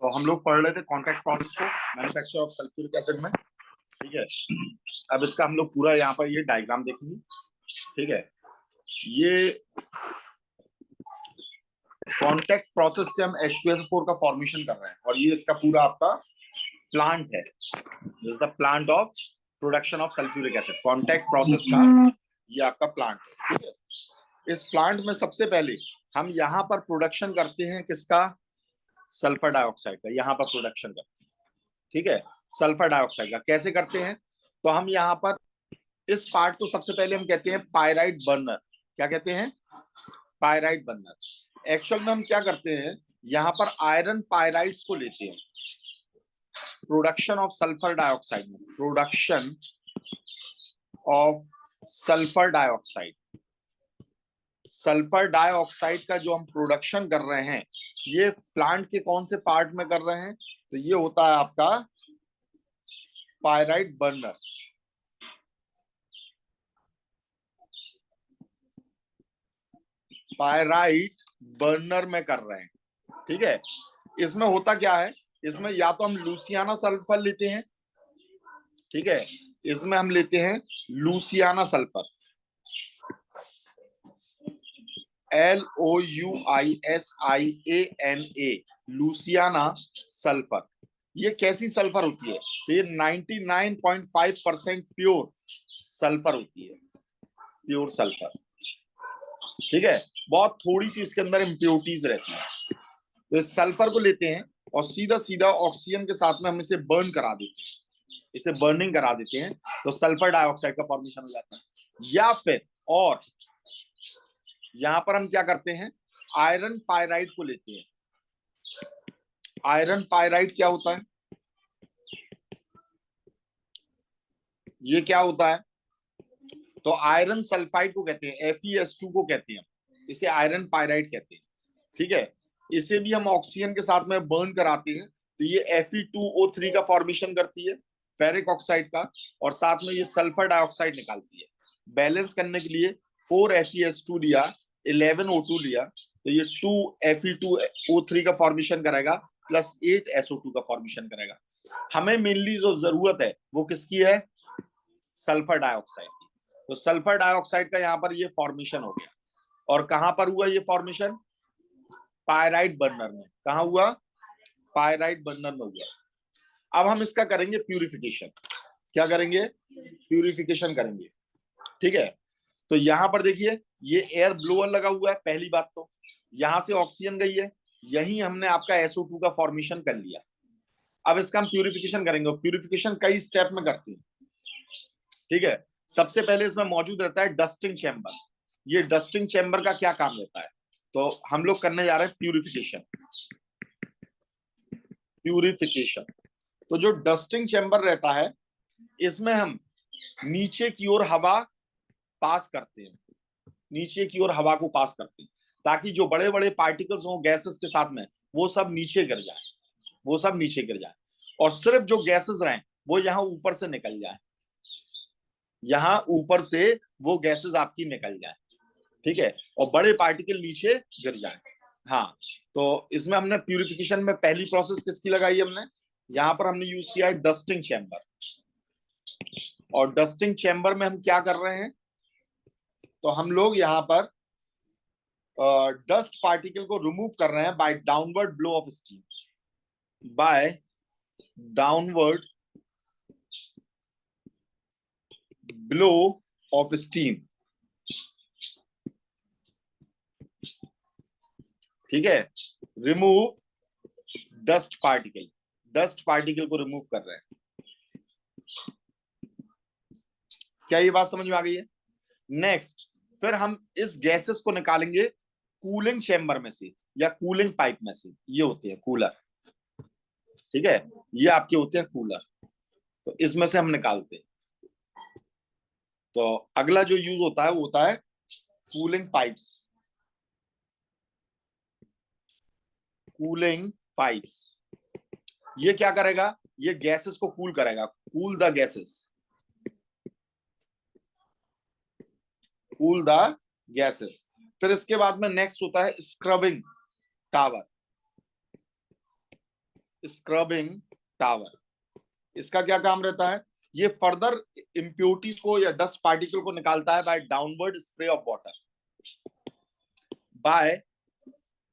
तो हम लोग पढ़ रहे थे कॉन्टैक्ट प्रोसेस को मैन्युफैक्चर ऑफ सल्फ्यूरिक एसिड में। ठीक है, अब इसका हम लोग पूरा यहाँ पर ये डायग्राम देखेंगे। ठीक है, ये कॉन्टैक्ट प्रोसेस से हम H2SO4 का फॉर्मेशन कर रहे हैं और ये इसका पूरा आपका प्लांट है। This is the plant of production of sulphuric acid. Contact process का ये आपका प्लांट है। ठीक है, इस प्लांट में सबसे पहले हम यहाँ पर प्रोडक्शन करते हैं किसका? सल्फर डाइऑक्साइड का यहाँ पर प्रोडक्शन करते हैं। ठीक है, सल्फर डाइऑक्साइड का कैसे करते हैं? तो हम यहाँ पर इस पार्ट को सबसे पहले हम कहते हैं पायराइट बर्नर। क्या कहते हैं? Pyrite burner. एक्चुअल में हम क्या करते हैं, यहाँ पर आयरन पायराइड्स को लेते हैं प्रोडक्शन ऑफ सल्फर डाइऑक्साइड में। Production of sulphur dioxide, sulphur dioxide का जो हम प्रोडक्शन कर रहे हैं ये प्लांट के कौन से पार्ट में कर रहे हैं? तो ये होता है आपका पायराइट बर्नर। पायराइट बर्नर में कर रहे हैं। ठीक है, इसमें होता क्या है, इसमें या तो हम लूसियाना सल्फर लेते हैं। ठीक है, इसमें हम लेते हैं Louisiana sulphur, LOUISIANA, Louisiana sulphur. ये कैसी सल्फर होती है? तो ये 99.5% प्योर सल्फर होती है, प्योर सल्फर। ठीक है, बहुत थोड़ी सी इसके अंदर इम्प्योरिटीज रहती है। तो इस सल्फर को लेते हैं और सीधा सीधा ऑक्सीजन के साथ में हम इसे बर्न करा देते हैं, इसे बर्निंग करा देते हैं, तो सल्फर डाइऑक्साइड का फॉर्मेशन हो जाता है। या फिर और यहां पर हम क्या करते हैं, आयरन पायराइड को लेते हैं। आयरन पायराइड क्या होता है? ये क्या होता है? तो आयरन सल्फाइड को कहते हैं, FeS2 को कहते हैं, इसे आयरन पायराइड कहते हैं। ठीक है, इसे भी हम ऑक्सीजन के साथ में बर्न कराते हैं तो ये Fe2O3 का फॉर्मेशन करती है, फेरिक ऑक्साइड का, और साथ में ये सल्फर डाइऑक्साइड निकालती है। बैलेंस करने के लिए 4 FeS2 लिया, 11 O2 लिया, तो ये 2 Fe2O3 का फॉर्मेशन करेगा प्लस 8 SO2 का फॉर्मेशन करेगा। हमें मेनली जो जरूरत है वो किसकी है? सल्फर डाइऑक्साइड की। तो सल्फर डाइऑक्साइड का यहाँ पर ये फॉर्मेशन हो गया। और कहां पर हुआ ये फॉर्मेशन? पायराइट बर्नर में। कहां हुआ? पायराइट बर्नर में हुआ। अब हम इसका करेंगे प्यूरिफिकेशन। क्या करेंगे? प्यूरिफिकेशन करेंगे। ठीक है, तो यहां पर देखिए ये एयर ब्लोअर लगा हुआ है। पहली बात तो यहां से ऑक्सीजन गई है, यही हमने आपका SO2 का फॉर्मेशन कर लिया। अब इसका हम प्यूरिफिकेशन करेंगे। प्यूरिफिकेशन कई स्टेप में करते हैं। ठीक है, सबसे पहले इसमें मौजूद रहता है डस्टिंग चैम्बर। ये डस्टिंग चैम्बर का क्या काम रहता है? तो हम लोग करने जा रहे हैं प्यूरिफिकेशन। प्यूरिफिकेशन, तो जो डस्टिंग चैम्बर रहता है इसमें हम नीचे की ओर हवा पास करते हैं, नीचे की ओर हवा को पास करते हैं ताकि जो बड़े बड़े पार्टिकल्स हों गैसेस के साथ में वो सब नीचे गिर जाए, वो सब नीचे गिर जाए, और सिर्फ जो गैसेस रहें वो यहाँ ऊपर से निकल जाए, यहाँ ऊपर से वो गैसेस आपकी निकल जाए। ठीक है, और बड़े पार्टिकल नीचे गिर जाए। हाँ, तो इसमें हमने प्यूरिफिकेशन में पहली प्रोसेस किसकी लगाई है? हमने यहाँ पर हमने यूज किया है डस्टिंग चैम्बर। और डस्टिंग चैम्बर में हम क्या कर रहे हैं? तो हम लोग यहाँ पर डस्ट पार्टिकल को रिमूव कर रहे हैं by downward blow of steam, by downward blow of steam. ठीक है, remove dust particle, dust particle को रिमूव कर रहे हैं। क्या ये बात समझ में आ गई है? नेक्स्ट, फिर हम इस गैसेस को निकालेंगे कूलिंग चैम्बर में से या कूलिंग पाइप में से। ये होते हैं कूलर। ठीक है, ये आपके होते हैं कूलर, तो इसमें से हम निकालते हैं। तो अगला जो यूज होता है वो होता है कूलिंग पाइप्स। कूलिंग पाइप्स ये क्या करेगा? ये गैसेस को कूल करेगा, cool the gases, cool the gases. फिर इसके बाद में नेक्स्ट होता है स्क्रबिंग टावर। Scrubbing tower. इसका क्या काम रहता है? ये फर्दर इम्प्योरिटीज को या डस्ट पार्टिकल को निकालता है by downward spray of water, by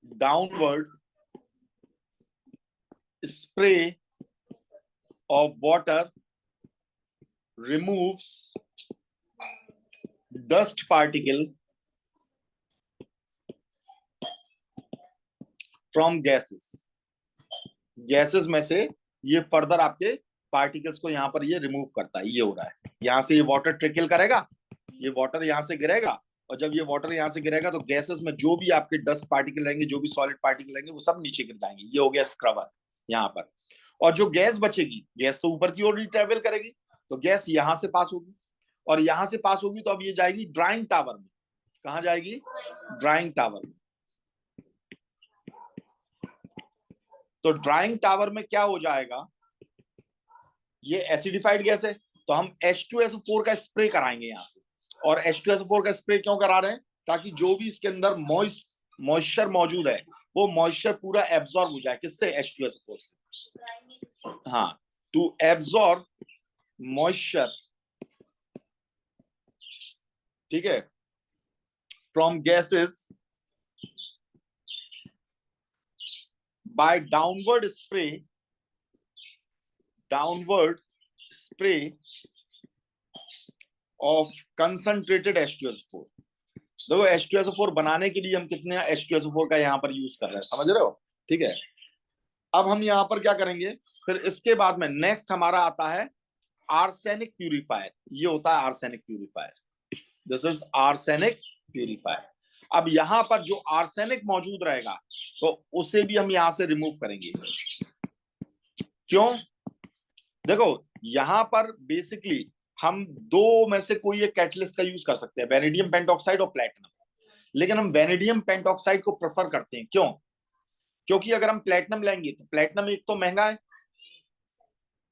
downward spray of water removes dust particle from gases। Gases में से ये फर्दर आपके पार्टिकल्स को यहां पर ये रिमूव करता है। ये हो रहा है, यहां से ये वाटर ट्रिकल करेगा, ये वाटर यहां से गिरेगा, और जब ये वाटर यहां से गिरेगा तो गैसेस में जो भी आपके डस्ट पार्टिकल रहेंगे, जो भी सॉलिड पार्टिकल रहेंगे, वो सब नीचे गिर जाएंगे। ये हो गया स्क्रबर यहाँ पर। और जो गैस बचेगी, गैस तो ऊपर की ओर ट्रेवल करेगी, तो गैस यहां से पास होगी, और यहां से पास होगी तो अब ये जाएगी ड्राइंग टावर में। कहा जाएगी? ड्राइंग टावर में। तो ड्राइंग टावर में क्या हो जाएगा, ये एसिडिफाइड गैस है, तो हम H2SO4 का स्प्रे कराएंगे यहां से। और H2SO4 का स्प्रे क्यों करा रहे हैं? ताकि जो भी इसके अंदर मॉइस्चर मौजूद है, वो मॉइस्चर पूरा एब्जॉर्ब हो जाए। किससे? H2SO4 से। हाँ, टू एब्जॉर्ब मॉइस्चर, ठीक है, from gases by downward spray of concentrated H2SO4। देखो H2SO4 बनाने के लिए हम कितने H2SO4 का यहाँ पर यूज कर रहे हैं, समझ रहे हो? ठीक है। अब हम यहाँ पर क्या करेंगे, फिर इसके बाद में नेक्स्ट हमारा आता है आर्सेनिक प्यूरिफायर। ये होता है arsenic purifier, this is arsenic purifier. अब यहाँ पर जो आर्सेनिक मौजूद रहेगा, तो उसे भी हम यहां से रिमूव करेंगे। क्यों? देखो यहां पर बेसिकली हम दो में से कोई एक कैटलिस्ट का यूज कर सकते हैं, वेनेडियम पेंटॉक्साइड और प्लेटिनम। लेकिन हम वेनेडियम पेंटॉक्साइड को प्रेफर करते हैं। क्यों? क्योंकि अगर हम प्लेटिनम लेंगे तो प्लेटिनम एक तो महंगा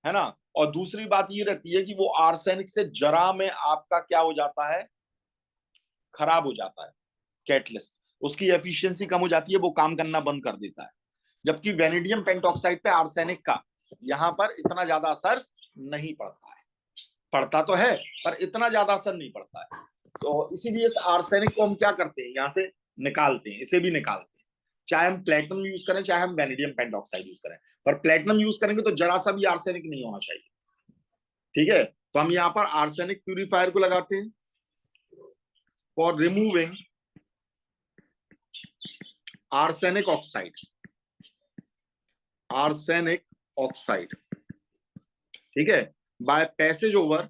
है ना, और दूसरी बात ये रहती है कि वो आर्सेनिक से जरा में आपका क्या हो जाता है, खराब हो जाता है कैटलिस्ट, उसकी एफिशिएंसी कम हो जाती है, वो काम करना बंद कर देता है। जबकि वेनेडियम पेंटॉक्साइड पे आर्सेनिक का यहां पर इतना ज्यादा असर नहीं पड़ता है। पड़ता तो है पर इतना ज्यादा असर नहीं पड़ता है। तो इसीलिए इस आर्सेनिक को हम क्या करते हैं, यहां से निकालते हैं, इसे भी निकालते हैं। चाहे हम प्लेटिनम यूज करें, चाहे हम वेनेडियम पेंटॉक्साइड यूज करें, पर प्लेटिनम यूज करेंगे तो जरा सा भी आर्सेनिक नहीं होना चाहिए। ठीक है, तो हम यहाँ पर आर्सेनिक प्यूरिफायर को लगाते हैं for removing arsenic oxide. Arsenic oxide, ठीक है, by passage over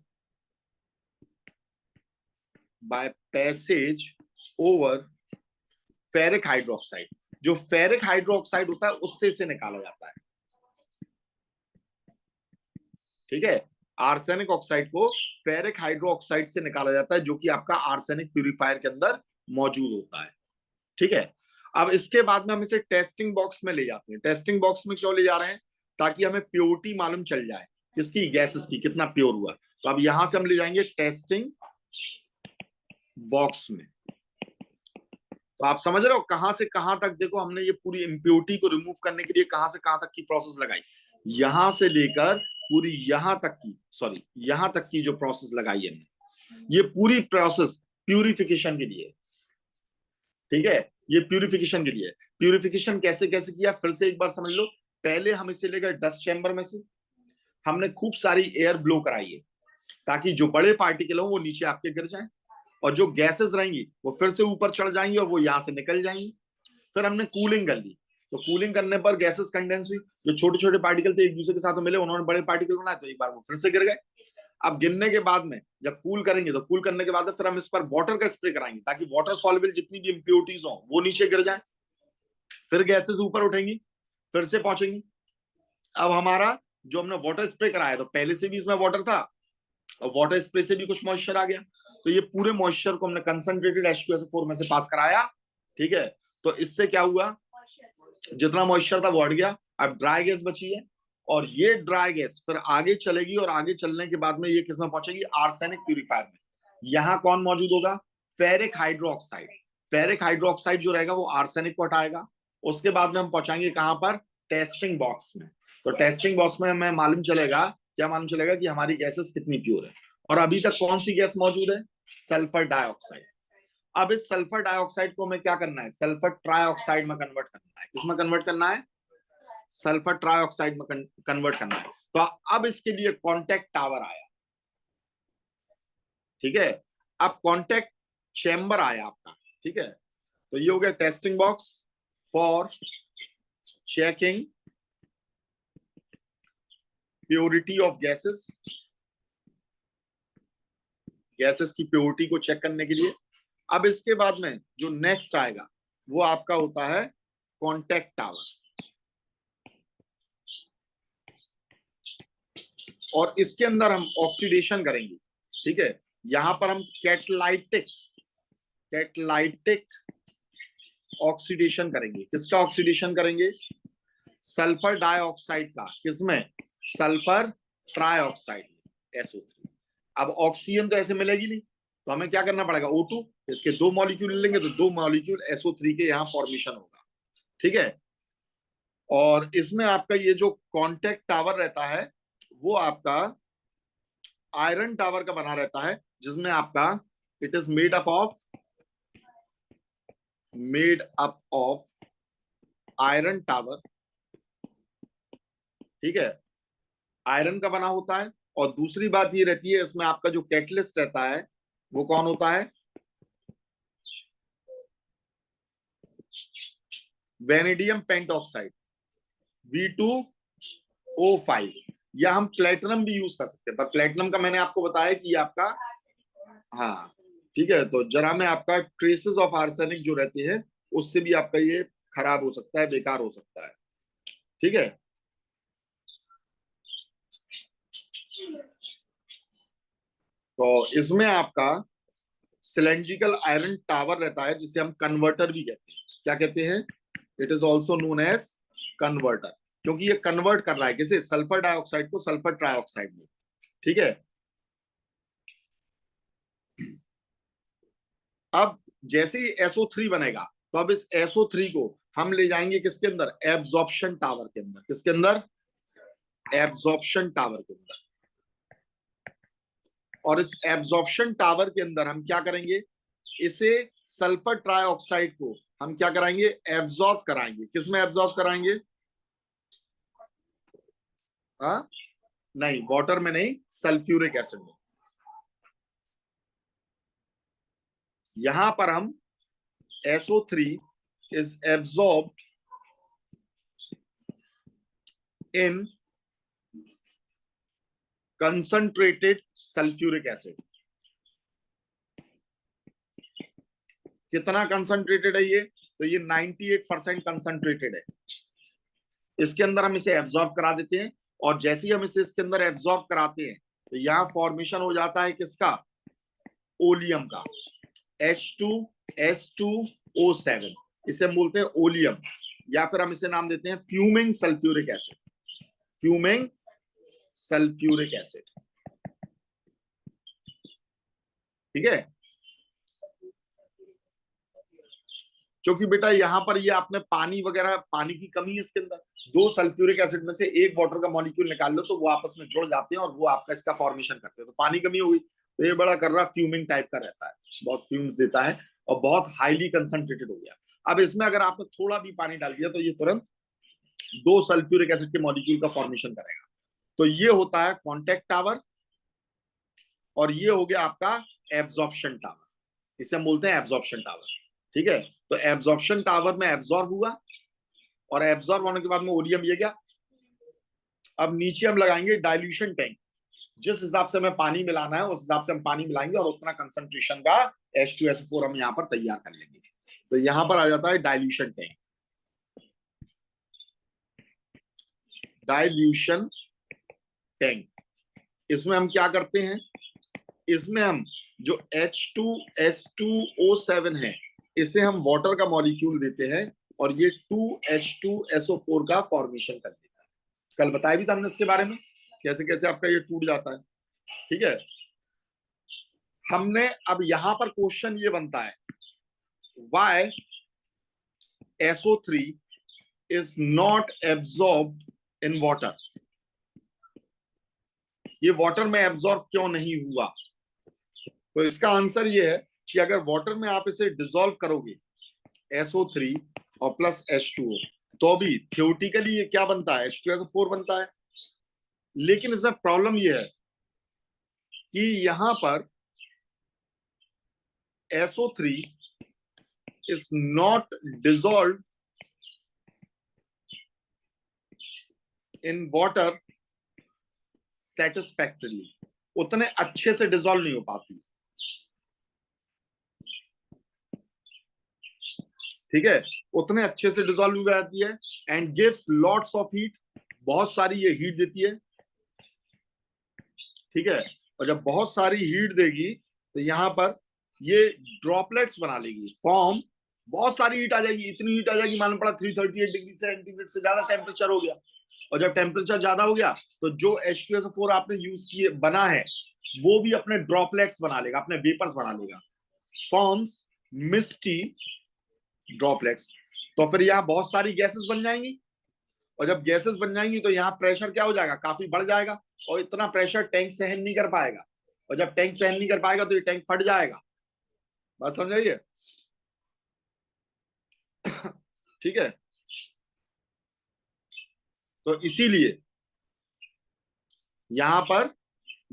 ferric hydroxide. जो फेरिक हाइड्रोक्साइड होता है उससे इसे निकाला जाता है। ठीक है, आर्सेनिक ऑक्साइड को फेरिक हाइड्रोक्साइड से निकाला जाता है, जो कि आपका आर्सेनिक प्यूरिफायर के अंदर मौजूद होता है। ठीक है, अब इसके बाद में हम इसे टेस्टिंग बॉक्स में ले जाते हैं। टेस्टिंग बॉक्स में क्यों ले जा रहे हैं? ताकि हमें प्योरिटी मालूम चल जाए, किसकी? गैसेस की, कितना प्योर हुआ। तो अब यहां से हम ले जाएंगे टेस्टिंग बॉक्स में। तो आप समझ रहे हो कहां से कहां तक, देखो हमने ये पूरी इम्प्योरिटी को रिमूव करने के लिए कहां से कहां तक की प्रोसेस लगाई। यहां से लेकर पूरी यहां तक की, सॉरी यहां तक की जो प्रोसेस लगाई है हमने, ये पूरी प्रोसेस प्यूरिफिकेशन के लिए। ठीक है, ये प्यूरिफिकेशन के लिए। प्यूरिफिकेशन कैसे कैसे किया, फिर से एक बार समझ लो। पहले हम इसे लेकर डस्ट चैम्बर में से हमने खूब सारी एयर ब्लो कराई है, ताकि जो बड़े पार्टिकल हो वो नीचे आपके गिर जाएं, और जो गैसेस रहेंगी वो फिर से ऊपर चढ़ जाएंगी और वो यहां से निकल जाएंगी। फिर हमने कूलिंग कर ली, तो कूलिंग करने पर गैसेस कंडेंस हुई, जो छोटे छोटे पार्टिकल थे एक दूसरे के साथ मिले, उन्होंने बड़े पार्टिकल बनाए, तो एक बार वो फिर से गिर गए। अब गिरने के बाद में जब कूल करेंगे, तो कूल करने के बाद फिर हम इस पर वाटर का स्प्रे कराएंगे, ताकि वाटर सॉल्युबल जितनी भी इंप्योरिटीज हो वो नीचे गिर जाए। फिर गैसेस ऊपर उठेंगी, फिर से पहुंचेंगी। अब हमारा जो हमने वाटर स्प्रे कराया, तो पहले से भी इसमें वाटर था, और वाटर स्प्रे से भी कुछ मॉइस्चर आ गया, तो ये पूरे मॉइस्चर को हमने कंसंट्रेटेड H2SO4 में से पास कराया। ठीक है, तो इससे क्या हुआ, जितना मॉइस्चर था वो हट गया। अब ड्राई गैस बची है, और ये ड्राई गैस फिर आगे चलेगी, और आगे चलने के बाद में ये किसमें पहुंचेगी? आर्सेनिक प्यूरिफायर में। यहाँ कौन मौजूद होगा? Ferric hydroxide. फेरिक हाइड्रोक्साइड जो रहेगा वो आर्सेनिक को हटाएगा। उसके बाद में हम पहुंचाएंगे कहां पर? टेस्टिंग बॉक्स में। तो टेस्टिंग बॉक्स में हमें मालूम चलेगा, क्या मालूम चलेगा कि हमारी गैसेस कितनी प्योर है। और अभी तक कौन सी गैस मौजूद है, सल्फर डाइऑक्साइड। अब इस सल्फर डाइऑक्साइड को हमें क्या करना है, सल्फर ट्राइऑक्साइड में कन्वर्ट करना है। किसमें कन्वर्ट करना है, सल्फर ट्राइऑक्साइड में कन्वर्ट करना है। तो अब इसके लिए कॉन्टेक्ट टावर आया, ठीक है, अब कॉन्टेक्ट चैम्बर आया आपका, ठीक है। तो ये हो गया testing box for checking purity of gases, gases की प्योरिटी को चेक करने के लिए। अब इसके बाद में जो नेक्स्ट आएगा वो आपका होता है कॉन्टेक्ट टावर, और इसके अंदर हम ऑक्सीडेशन करेंगे, ठीक है। यहां पर हम कैटलाइटिक ऑक्सीडेशन करेंगे। किसका ऑक्सीडेशन करेंगे, सल्फर डाइऑक्साइड का। किसमें, सल्फर ट्राइऑक्साइड में, SO3। अब ऑक्सीजन तो ऐसे मिलेगी नहीं, तो हमें क्या करना पड़ेगा, O2। इसके दो मॉलिक्यूल लेंगे तो दो मॉलिक्यूल SO3 के यहां फॉर्मेशन होगा, ठीक है। और इसमें आपका ये जो कॉन्टेक्ट टावर रहता है वो आपका आयरन टावर का बना रहता है, जिसमें आपका it is made up of iron tower, ठीक है, आयरन का बना होता है। और दूसरी बात ये रहती है, इसमें आपका जो कैटलिस्ट रहता है वो कौन होता है, वेनेडियम पेंटॉक्साइड, V2O5। या हम प्लेटिनम भी यूज कर सकते हैं, पर प्लेटिनम का मैंने आपको बताया कि आपका, हाँ ठीक है, तो जरा में आपका ट्रेसेस ऑफ आर्सेनिक जो रहते हैं उससे भी आपका ये खराब हो सकता है, बेकार हो सकता है, ठीक है। तो इसमें आपका सिलेंड्रिकल आयरन टावर रहता है, जिसे हम कन्वर्टर भी कहते हैं। क्या कहते हैं, it is also known as converter, क्योंकि ये कन्वर्ट कर रहा है किसे, सल्फर डाइऑक्साइड को सल्फर ट्राइऑक्साइड में, ठीक है। अब जैसे ही SO3 बनेगा, तो अब इस SO3 को हम ले जाएंगे किसके अंदर, एब्जॉर्प्शन टावर के अंदर। किसके अंदर, एब्जॉर्प्शन टावर के अंदर। और इस एब्जॉर्प्शन टावर के अंदर हम क्या करेंगे, इसे सल्फर ट्राइऑक्साइड को हम क्या कराएंगे, एब्जॉर्ब कराएंगे। किसमें एब्जॉर्ब कराएंगे, हाँ नहीं, वाटर में नहीं, सल्फ्यूरिक एसिड में। यहां पर हम SO3 is absorbed in concentrated sulphuric acid. कितना कंसंट्रेटेड है ये, तो ये 98% कंसंट्रेटेड है। इसके अंदर हम इसे एब्जॉर्ब करा देते हैं, और जैसे ही हम इसे इसके अंदर एब्जॉर्ब कराते हैं तो यहां फॉर्मेशन हो जाता है किसका, ओलियम का, H2S2O7। इसे हम बोलते हैं ओलियम, या फिर हम इसे नाम देते हैं fuming sulphuric acid, fuming sulphuric acid, ठीक है। क्योंकि बेटा यहाँ पर ये आपने पानी वगैरह, पानी की कमी है इसके अंदर, दो सल्फ्यूरिक एसिड में से एक वाटर का मॉलिक्यूल निकाल लो तो वो आपस में जुड़ जाते हैं और वो आपका इसका फॉर्मेशन करते हैं, तो पानी कमी होगी, तो ये बड़ा कर रहा फ्यूमिंग टाइप का रहता है, बहुत फ्यूम्स देता है और बहुत हाईली कंसंट्रेटेड हो गया। अब इसमें अगर आपने थोड़ा भी पानी डाल दिया तो ये तुरंत दो सल्फ्यूरिक एसिड के मॉलिक्यूल का फॉर्मेशन करेगा। तो ये होता है कॉन्टेक्ट टावर, और ये हो गया आपका एब्जॉर्प्शन टावर, इसे हम बोलते हैं एब्जॉर्प्शन टावर, ठीक है। तो एब्जॉर्प्शन टावर में एब्जॉर्ब हुआ, और एब्जॉर्ब होने के बाद में ओलियम ये गया। अब नीचे हम लगाएंगे डाइल्यूशन टैंक, जिस हिसाब से हमें पानी मिलाना है उस हिसाब से हम पानी मिलाएंगे, और उतना कंसंट्रेशन का H2SO4 हम यहाँ पर तैयार कर लेंगे। तो यहाँ पर आ जाता है डाइल्यूशन टैंक, डाइल्यूशन टैंक। इसमें हम क्या करते हैं, इसमें हम जो H2S2O7 है इसे हम वाटर का मॉलिक्यूल देते हैं, और ये 2H2SO4 का फॉर्मेशन कर देता है। कल बताया भी था हमने इसके बारे में, कैसे कैसे आपका ये टूट जाता है, ठीक है। हमने अब यहां पर क्वेश्चन ये बनता है, why SO3 is not absorbed in water, ये वाटर में एब्जॉर्ब क्यों नहीं हुआ? तो इसका आंसर ये है कि अगर वाटर में आप इसे डिसॉल्व करोगे SO3 और प्लस H2O, तो भी थियोरेटिकली ये क्या बनता है, H2SO4 बनता है। लेकिन इसमें प्रॉब्लम ये है कि यहां पर SO3 is not dissolve in water सेटिस्फैक्टरली, उतने अच्छे से डिसॉल्व नहीं हो पाती। ठीक है, उतने अच्छे से डिसॉल्व हो जाती है and gives lots of heat, बहुत सारी ये हीट देती है। ठीक है, और जब बहुत सारी हीट देगी तो यहां पर ये ड्रॉपलेट्स बना लेगी, फॉर्म, बहुत सारी हीट आ जाएगी, इतनी हीट आ जाएगी, मालूम पड़ा 338 डिग्री सेंटीग्रेड से ज्यादा टेम्परेचर हो गया। और जब टेम्परेचर ज्यादा हो गया तो जो H2SO4 आपने यूज किए बना है वो भी अपने ड्रॉपलेट्स बना लेगा, अपने वेपर्स बना लेगा, फॉर्म्स मिस्टी ड्रॉपलेट्स। तो फिर यहाँ बहुत सारी गैसेस बन जाएंगी, और जब गैसेस बन जाएंगी तो यहाँ प्रेशर क्या हो जाएगा, काफी बढ़ जाएगा, और इतना प्रेशर टैंक सहन नहीं कर पाएगा, और जब टैंक सहन नहीं कर पाएगा तो ये टैंक फट जाएगा। बात समझाइए? ठीक है, तो इसीलिए यहां पर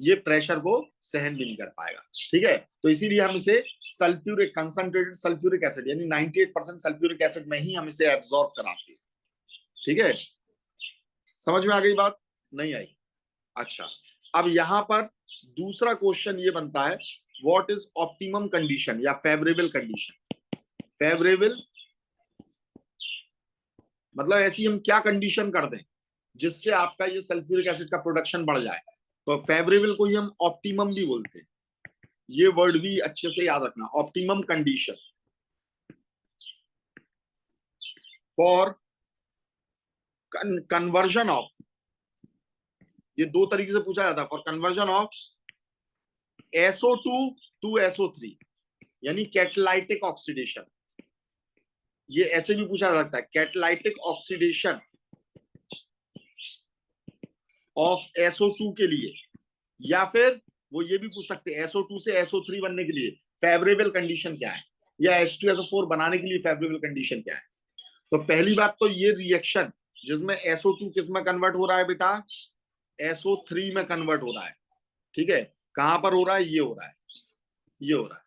ये प्रेशर को सहन भी नहीं कर पाएगा। ठीक है, तो इसीलिए हम इसे सल्फ्यूरिक, कंसंट्रेटेड सल्फ्यूरिक एसिड यानी 98% सल्फ्यूरिक एसिड में ही हम इसे एब्सॉर्ब कराते हैं। ठीक है, समझ में आ गई बात? नहीं आई? अच्छा, अब यहां पर दूसरा क्वेश्चन ये बनता है, व्हाट इज ऑप्टिमम कंडीशन या फेवरेबल कंडीशन? फेवरेबल मतलब ऐसी हम क्या कंडीशन कर दें जिससे आपका ये सल्फ्यूरिक एसिड का प्रोडक्शन बढ़ जाए। तो फेवरेबल को ही हम ऑप्टिमम भी बोलते हैं, ये वर्ड भी अच्छे से याद रखना, optimum condition for conversion of, ये दो तरीके से पूछा जाता है, for conversion of SO2 to SO3 यानी कैटालाइटिक ऑक्सीडेशन। ये ऐसे भी पूछा जा सकता है, कैटालाइटिक ऑक्सीडेशन ऑफ SO2 के लिए, या फिर वो ये भी पूछ सकते हैं SO2 से SO3 बनने के लिए फेवरेबल कंडीशन क्या है, या H2SO4 बनाने के लिए फेवरेबल कंडीशन क्या है। तो पहली बात तो ये रिएक्शन जिसमें SO2 किस में कन्वर्ट हो रहा है बेटा, SO3 में कन्वर्ट हो रहा है। ठीक है, कहां पर हो रहा है, ये हो रहा है, ये हो रहा है।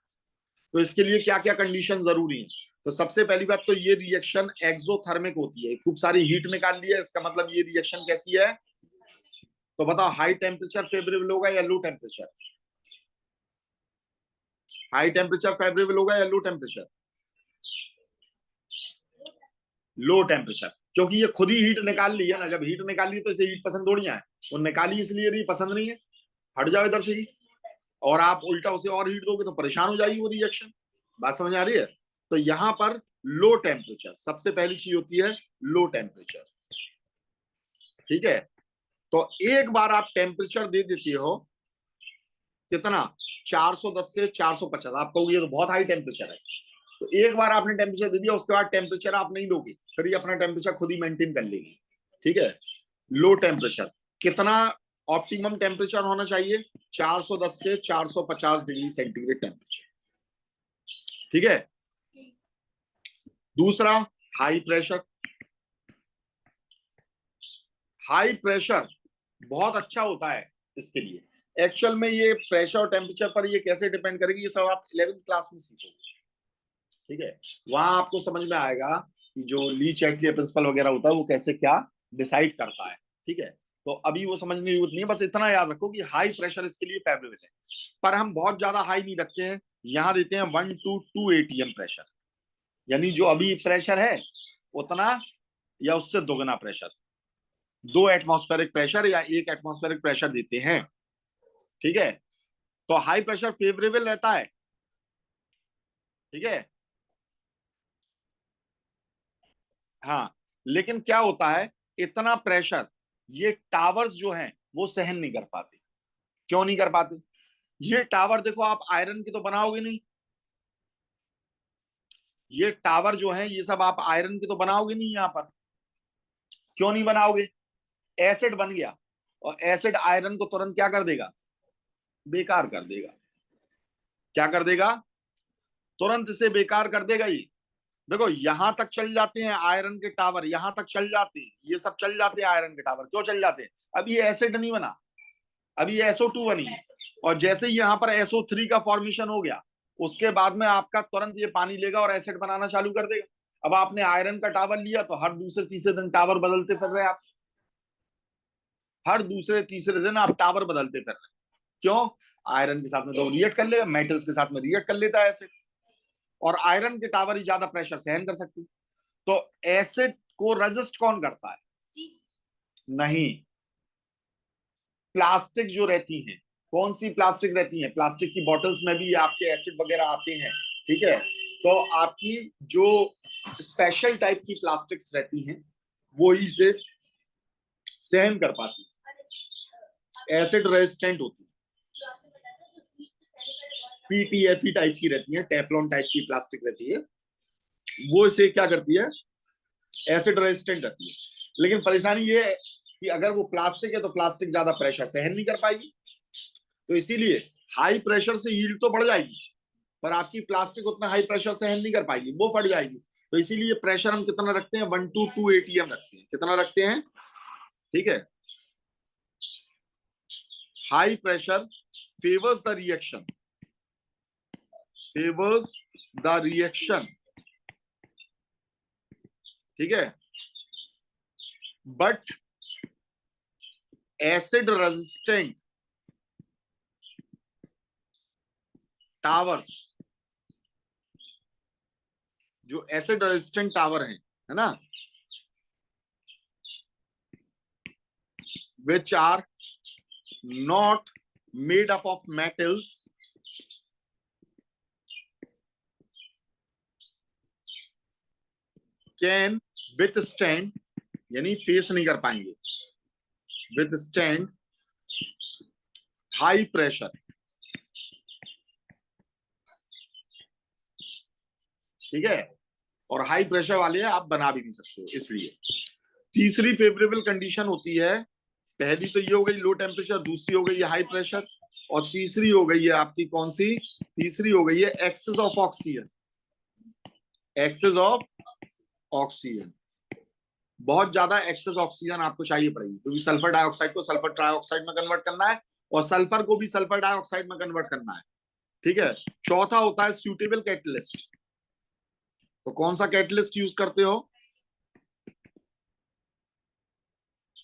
तो इसके लिए क्या क्या कंडीशन जरूरी है? तो सबसे पहली बात तो ये रिएक्शन एक्सोथर्मिक होती है, खूब सारी हीट निकाल ली है, इसका मतलब ये रिएक्शन कैसी है? तो बताओ, हाई टेम्परेचर फेवरेबल होगा या low temperature? High temperature favourable होगा या लो टेम्परेचर? लो टेम्परेचर, क्योंकि ये खुद ही हीट निकाल ली है ना, जब हीट निकाल ली तो इसे हीट पसंद थोड़ी है, वो निकाली इसलिए रही, पसंद नहीं है, हट जाओ इधर से ही, और आप उल्टा उसे और हीट दोगे तो परेशान हो जाएगी वो रिएक्शन। बात समझ आ रही है? तो यहां पर लो टेम्परेचर सबसे पहली चीज होती है, लो टेम्परेचर। ठीक है, तो एक बार आप टेम्परेचर दे देती हो कितना, 410 से 450, आप कहोगे ये तो बहुत हाई टेम्परेचर है। तो एक बार आपने टेम्परेचर दे दिया, उसके बाद टेम्परेचर आप नहीं दोगे, फिर ये अपना टेम्परेचर खुद ही मेंटेन कर लेगी। ठीक है, लो टेम्परेचर कितना ऑप्टिमम टेम्परेचर होना चाहिए, 410 से 450 डिग्री सेंटीग्रेड टेम्परेचर। ठीक है, दूसरा हाई प्रेशर। हाई प्रेशर बहुत अच्छा होता है इसके लिए। एक्चुअल में ये प्रेशर और टेम्परेचर पर ये कैसे डिपेंड करेगी, ये सब आप 11th क्लास में सीखोगे। ठीक है, वहां आपको समझ में आएगा कि जो ली चैटली प्रिंसिपल वगैरह होता है वो कैसे क्या डिसाइड करता है। ठीक है, तो अभी वो समझने की जरूरत नहीं है, बस इतना याद रखो कि हाई प्रेशर इसके लिए फेवरेबल है, पर हम बहुत ज्यादा हाई नहीं रखते हैं, यहाँ देते हैं 1 to 2 ATM प्रेशर, यानी जो अभी प्रेशर है उतना या उससे दोगुना प्रेशर, 2 एटमॉस्फेरिक प्रेशर या 1 एटमॉस्फेरिक प्रेशर देते हैं। ठीक है, तो हाई प्रेशर फेवरेबल रहता है। ठीक है, हाँ, लेकिन क्या होता है, इतना प्रेशर ये टावर्स जो हैं वो सहन नहीं कर पाते। क्यों नहीं कर पाते? ये टावर देखो, आप आयरन की तो बनाओगे नहीं, ये टावर जो है ये सब आप आयरन की तो बनाओगे नहीं, यहां पर क्यों नहीं बनाओगे? एसिड बन गया, और एसिड आयरन को तुरंत क्या कर देगा, बेकार कर देगा। क्या कर देगा, तुरंत इसे बेकार कर देगा। ये देखो यहां तक चल जाते हैं आयरन के टावर, यहां तक चल जाते हैं, ये सब चल जाते हैं आयरन के टावर। क्यों चल जाते हैं, अभी ये एसिड नहीं बना, अभी ये SO2 बनी है। और जैसे ही यहाँ पर SO3 का फॉर्मेशन हो गया, उसके बाद में आपका तुरंत ये पानी लेगा और एसिड बनाना चालू कर देगा। अब आपने आयरन का टावर लिया तो हर दूसरे तीसरे दिन टावर बदलते फिर रहे आप, हर दूसरे तीसरे दिन आप टावर बदलते फिर रहे। क्यों, आयरन के साथ में तो रिएक्ट कर लेगा, मेटल्स के साथ में रिएक्ट कर लेता है एसिड, और आयरन के टावर ही ज्यादा प्रेशर सहन कर सकती। तो एसिड को रेजिस्ट कौन करता है, नहीं, प्लास्टिक जो रहती है। कौन सी प्लास्टिक रहती है, प्लास्टिक की बॉटल्स में भी आपके एसिड वगैरह आते हैं, ठीक है। तो आपकी जो स्पेशल टाइप की प्लास्टिक्स रहती हैं वो ही से सहन कर पाती है, एसिड रेजिस्टेंट होती है। PTFE टाइप की रहती है, टेफ्लॉन टाइप की प्लास्टिक रहती है, वो इसे क्या करती है, एसिड रेजिस्टेंट रहती है। लेकिन परेशानी ये है कि अगर वो प्लास्टिक है तो प्लास्टिक ज्यादा प्रेशर सहन नहीं कर पाएगी, तो इसीलिए हाई प्रेशर से यील्ड तो बढ़ जाएगी, पर आपकी प्लास्टिक उतना हाई प्रेशर सहन नहीं कर पाएगी, वो फट जाएगी। तो इसीलिए प्रेशर हम कितना रखते हैं, 1 to 2 ATM रखते हैं। कितना रखते हैं, ठीक है। High pressure favours the reaction, favours the reaction, ठीक है, बट एसिड रेजिस्टेंट टावर्स, जो एसिड रेजिस्टेंट टावर है ना, which are not made up of metals, can withstand, यानी फेस नहीं कर पाएंगे, withstand high pressure, ठीक है। और हाई प्रेशर वाले आप बना भी नहीं सकते हो। इसलिए तीसरी फेवरेबल कंडीशन होती है, पहली तो ये हो गई लो टेम्परेचर, दूसरी हो गई है हाई प्रेशर, और तीसरी हो गई है आपकी कौन सी, तीसरी हो गई है excess of oxygen, excess of oxygen. बहुत ज्यादा एक्सेस ऑक्सीजन आपको चाहिए पड़ेगी, क्योंकि सल्फर डाइऑक्साइड को सल्फर ट्राइऑक्साइड में कन्वर्ट करना है, और सल्फर को भी सल्फर डाइऑक्साइड में कन्वर्ट करना है, ठीक है। चौथा होता है सूटेबल कैटलिस्ट। तो कौन सा कैटलिस्ट यूज करते हो,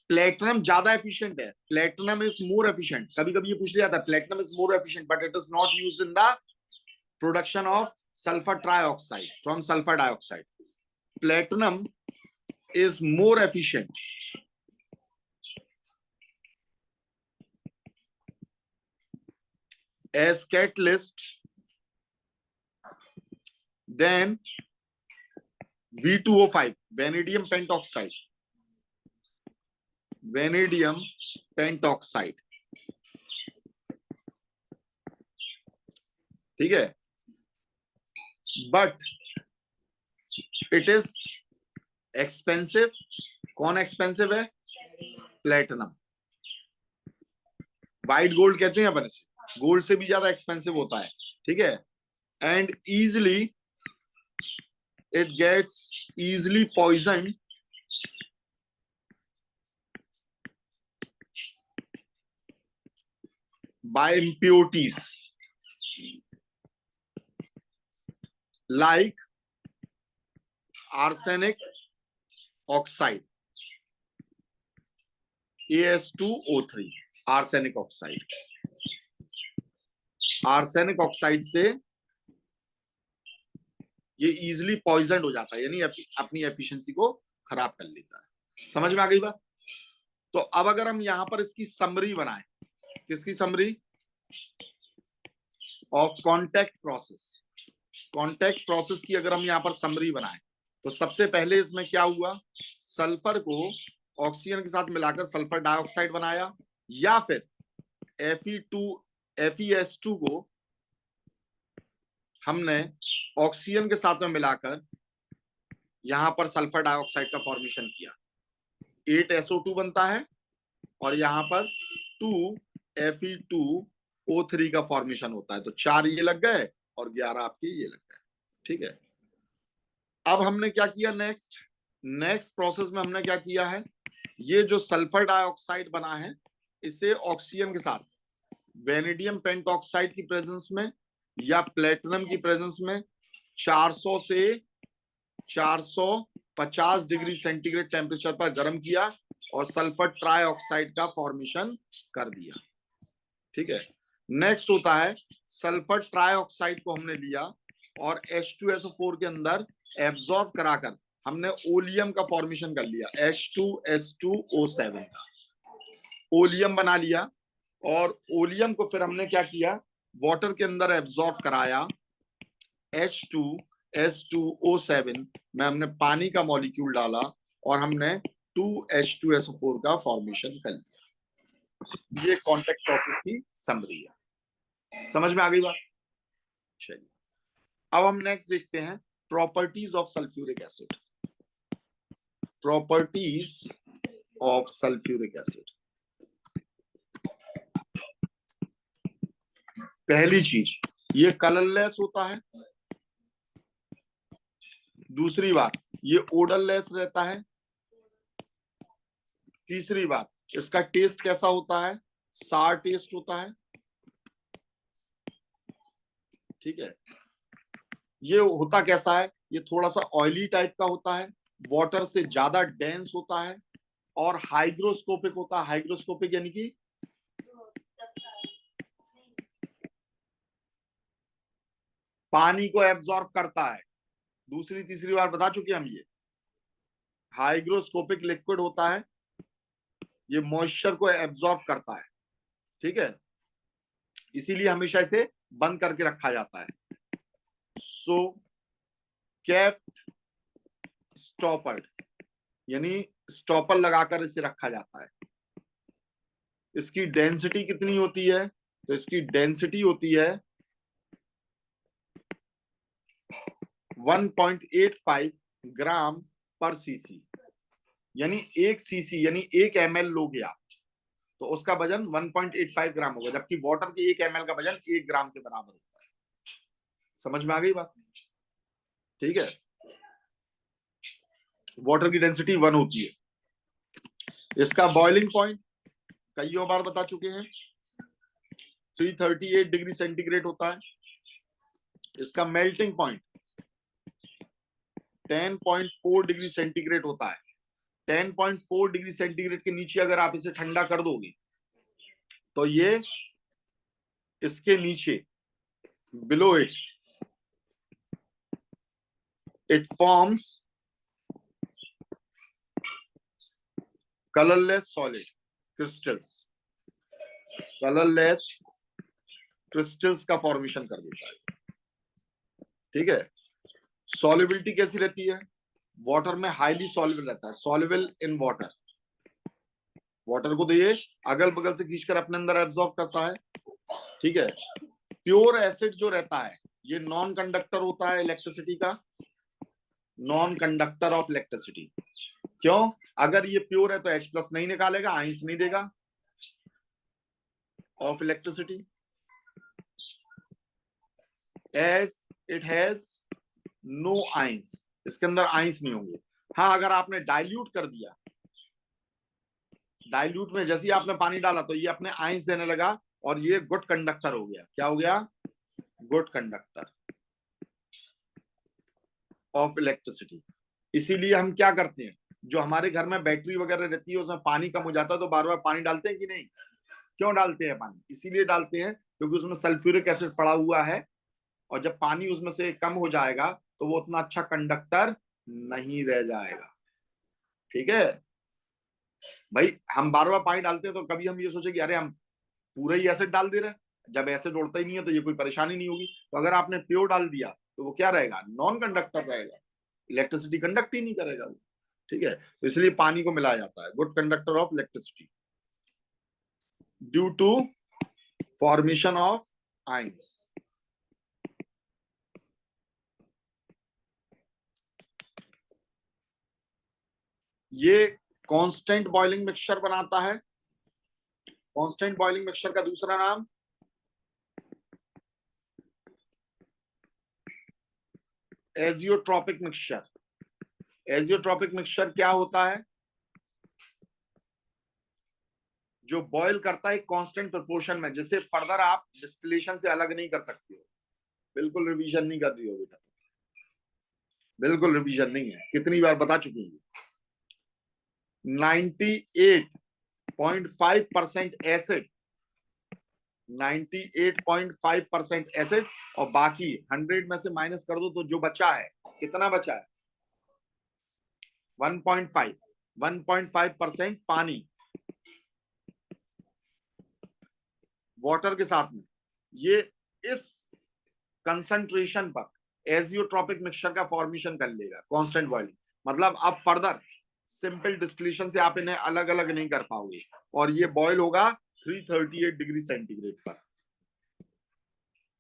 प्लेटिनम ज्यादा एफिशिएंट है, प्लेटिनम इज मोर एफिशिएंट। कभी कभी ये पूछ लिया जाता है, platinum is more efficient but it is not used in the production of sulphur trioxide from sulphur dioxide. Platinum is more efficient as catalyst than V2O5, vanadium pentoxide, vanadium pentoxide, ठीक है। But it is expensive. कौन expensive है, platinum. White gold कहते हैं अपन इसे, gold से भी ज्यादा एक्सपेंसिव होता है, ठीक है। And easily it gets easily poison by impurities like arsenic oxide, As2O3, arsenic oxide. Arsenic oxide से ये इजिली पॉइजन हो जाता है, यानी अपनी एफिशिएंसी को खराब कर लेता है। समझ में आ गई बात। तो अब अगर हम यहां पर इसकी समरी बनाएं, किसकी summary, of contact process, contact process की अगर हम यहां पर समरी बनाएं, तो सबसे पहले इसमें क्या हुआ, सल्फर को ऑक्सीजन के साथ मिलाकर सल्फर डाइऑक्साइड बनाया, या फिर FeS2 को हमने ऑक्सीजन के साथ में मिलाकर यहां पर सल्फर डाइऑक्साइड का फॉर्मेशन किया, 8SO2 बनता है, और यहाँ पर 2Fe2O3 का फॉर्मेशन होता है। तो 4 ये लग गए और 11 आपके ये लग गए। ठीक है, अब हमने क्या किया, नेक्स्ट प्रोसेस में हमने क्या किया है, ये जो सल्फर डाइऑक्साइड बना है इसे ऑक्सीजन के साथ वेनेडियम पेंटॉक्साइड की प्रेजेंस में या प्लेटिनम की प्रेजेंस में 400 से 450 डिग्री सेंटीग्रेड टेम्परेचर पर गर्म किया और सल्फर ट्राइऑक्साइड का फॉर्मेशन कर दिया। ठीक है, नेक्स्ट होता है सल्फर ट्राइऑक्साइड को हमने लिया और H2SO4 के अंदर एब्जॉर्ब कराकर हमने ओलियम का फॉर्मेशन कर लिया, H2S2O7 का ओलियम बना लिया। और ओलियम को फिर हमने क्या किया, वाटर के अंदर एब्जॉर्ब कराया, H2S2O7 में हमने पानी का मॉलिक्यूल डाला और हमने 2H2SO4 का फॉर्मेशन कर लिया। ये कॉन्टेक्ट प्रोसेस की समरी है। समझ में आ गई बात? चलिए, अब हम नेक्स्ट देखते हैं properties of sulphuric acid. Properties of sulphuric acid. पहली चीज, ये कलरलेस होता है। दूसरी बात, ये ओडरलेस रहता है। तीसरी बात, इसका टेस्ट कैसा होता है, सार टेस्ट होता है। ठीक है, ये होता कैसा है, ये थोड़ा सा ऑयली टाइप का होता है, वाटर से ज्यादा डेंस होता है और हाइग्रोस्कोपिक होता है। हाइग्रोस्कोपिक यानी कि पानी को एब्जॉर्ब करता है। दूसरी तीसरी बार बता चुके हम, ये हाइग्रोस्कोपिक लिक्विड होता है, ये मॉइस्चर को एब्जॉर्ब करता है। ठीक है, इसीलिए हमेशा इसे बंद करके रखा जाता है। सो केप्ट स्टॉपर्ड, यानी स्टॉपर लगाकर इसे रखा जाता है। इसकी डेंसिटी कितनी होती है, तो इसकी डेंसिटी होती है 1.85 ग्राम पर सीसी, यानी 1 सीसी यानी 1 ml लोगे आप तो उसका वजन 1.85 ग्राम होगा, जबकि वाटर के 1 ml का वजन 1 ग्राम के बराबर होता है। समझ में आ गई बात? ठीक है, वाटर की डेंसिटी 1 होती है। इसका बॉइलिंग पॉइंट कई बार बता चुके हैं, 338 डिग्री सेंटीग्रेड होता है। इसका मेल्टिंग पॉइंट 10.4 डिग्री सेंटीग्रेड होता है। 10.4 डिग्री सेंटीग्रेड के नीचे अगर आप इसे ठंडा कर दोगे तो ये इसके नीचे below it forms colourless solid crystals, colourless crystals का फॉर्मेशन कर देता है। ठीक है, सॉल्युबिलिटी कैसी रहती है, वाटर में हाईली सॉल्युबल रहता है, सॉल्युबल इन वाटर। वाटर को तो ये अगल बगल से खींचकर अपने अंदर एब्जॉर्ब करता है। ठीक है, प्योर एसिड जो रहता है ये नॉन कंडक्टर होता है इलेक्ट्रिसिटी का, नॉन कंडक्टर ऑफ इलेक्ट्रिसिटी। क्यों? अगर ये प्योर है तो H+ नहीं निकालेगा, आइंस नहीं देगा of electricity, as it has no ions, इसके अंदर आइंस नहीं होंगे। हाँ, अगर आपने डाइल्यूट कर दिया, डाइल्यूट में जैसे ही आपने पानी डाला तो ये अपने आइंस देने लगा और ये गुड कंडक्टर हो गया। क्या हो गया? Good conductor of electricity. इसीलिए हम क्या करते हैं, जो हमारे घर में बैटरी वगैरह रहती है उसमें पानी कम हो जाता है तो बार बार पानी डालते हैं कि नहीं? क्यों डालते हैं पानी? इसीलिए डालते हैं क्योंकि उसमें सल्फ्यूरिक एसिड पड़ा हुआ है और जब पानी उसमें से कम हो जाएगा तो वो उतना अच्छा कंडक्टर नहीं रह जाएगा। ठीक है भाई, हम बार बार पानी डालते हैं तो कभी हम ये सोचे कि अरे हम पूरा ही एसिड डाल दे रहे हैं, जब एसिड उड़ता ही नहीं है तो ये कोई परेशानी नहीं होगी। तो अगर आपने प्योर डाल दिया तो वो क्या रहेगा? नॉन कंडक्टर रहेगा, इलेक्ट्रिसिटी कंडक्ट ही नहीं करेगा वो। ठीक है, तो इसलिए पानी को मिलाया जाता है, good conductor of electricity due to formation of ions. ये कांस्टेंट बॉइलिंग मिक्सचर बनाता है कांस्टेंट बॉइलिंग मिक्सचर का दूसरा नाम एजियोट्रॉपिक मिक्सचर। एजियोट्रॉपिक मिक्सचर क्या होता है? जो बॉयल करता है कांस्टेंट प्रोपोर्शन में, जिसे फर्दर आप डिस्टिलेशन से अलग नहीं कर सकते हो। बिल्कुल रिवीजन नहीं कर रही हो बेटा, बिल्कुल रिवीजन नहीं है, कितनी बार बता चुकी हूँ। 98.5% एसिड, 98.5% एसिड, और बाकी 100 में से माइनस कर दो तो जो बचा है, कितना बचा है? 1.5% पानी वाटर के साथ में। ये इस कंसंट्रेशन पर एजियोट्रॉपिक मिक्सचर का फॉर्मेशन कर लेगा कांस्टेंट बॉइलिंग। मतलब अब फर्दर सिंपल डिस्टिलेशन से आप इन्हें अलग अलग नहीं कर पाओगे, और ये बॉयल होगा 338 डिग्री सेंटीग्रेड पर।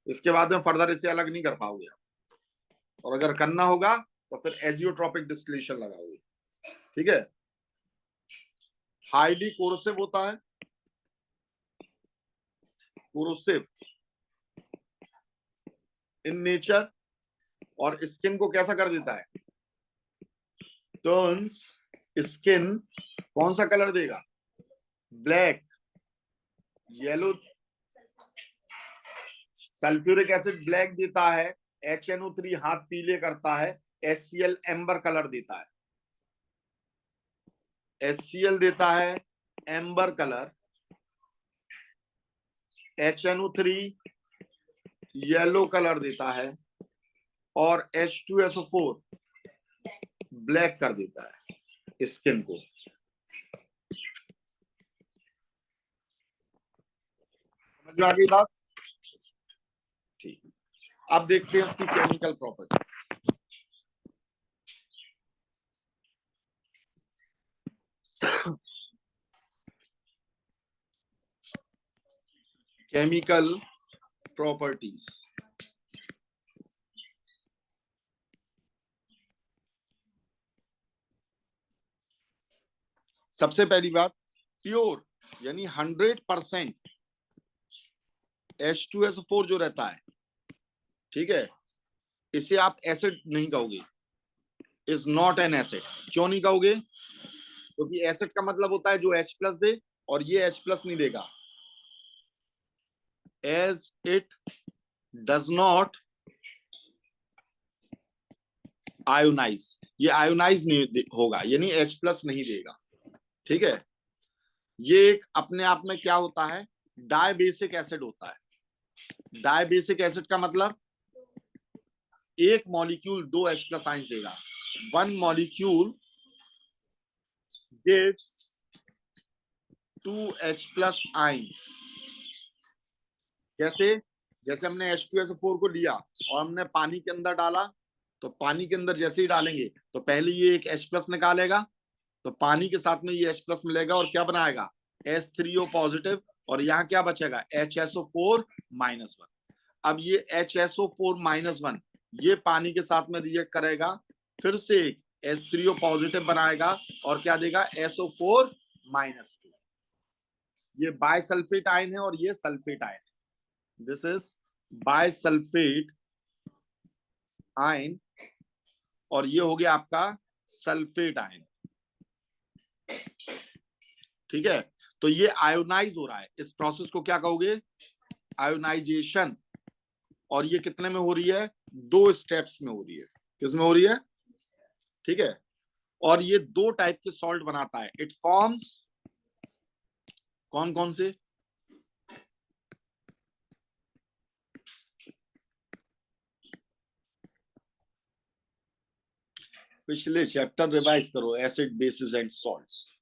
इसके बाद में फर्दर इसे अलग नहीं कर पाओगे आप, और अगर करना होगा तो फिर एजियोट्रॉपिक डिस्टिलेशन लगाओगे। ठीक है। हाईली कोरोसिव होता है, कोरोसिव इन नेचर, और स्किन को कैसा कर देता है? टर्न्स स्किन कौन सा कलर देगा? Black, yellow. Sulphuric acid black देता है, HNO3 हाथ पीले करता है, HCl एम्बर कलर देता है। HCl देता है amber colour, HNO3 yellow colour देता है, और H2SO4 ब्लैक कर देता है स्किन को। समझ में आ गई बात? ठीक। अब देखते हैं इसकी केमिकल प्रॉपर्टी। Chemical properties. सबसे पहली बात, प्योर यानी 100% H2SO4 जो रहता है, ठीक है, इसे आप एसिड नहीं कहोगे, इज नॉट एन एसिड। क्यों नहीं कहोगे? क्योंकि एसिड का मतलब होता है जो H+ दे, और ये H+ नहीं देगा। As it does not ionise, ये आयोनाइज नहीं होगा, यानी H+ नहीं देगा। ठीक है। ये एक अपने आप में क्या होता है? डायबेसिक एसिड होता है। डायबेसिक एसिड का मतलब एक मॉलिक्यूल 2 H+ आइंस देगा। One molecule gives 2 H+ ions. कैसे? जैसे हमने H2SO4 को लिया और हमने पानी के अंदर डाला, तो पानी के अंदर जैसे ही डालेंगे तो पहले ये एक H+ निकालेगा, तो पानी के साथ में ये H+ मिलेगा और क्या बनाएगा? H3O पॉजिटिव, और यहाँ क्या बचेगा? HSO4-1। अब ये HSO4-1 ये पानी के साथ में रिएक्ट करेगा, फिर से एक H3O पॉजिटिव बनाएगा, और क्या देगा? SO4-2। ये बायसल्फेट आयन है और ये सल्फेट आयन है। दिस इज बायसल्फेट आयन, और ये हो गया आपका सल्फेट आयन। ठीक है। तो ये आयोनाइज हो रहा है, इस प्रोसेस को क्या कहोगे? आयोनाइजेशन। और ये कितने में हो रही है? 2 स्टेप्स में हो रही है। किस में हो रही है? ठीक है। और ये 2 टाइप के सॉल्ट बनाता है। इट फॉर्म्स कौन कौन से? पिछले चैप्टर रिवाइज करो, एसिड बेसिस एंड सॉल्ट्स।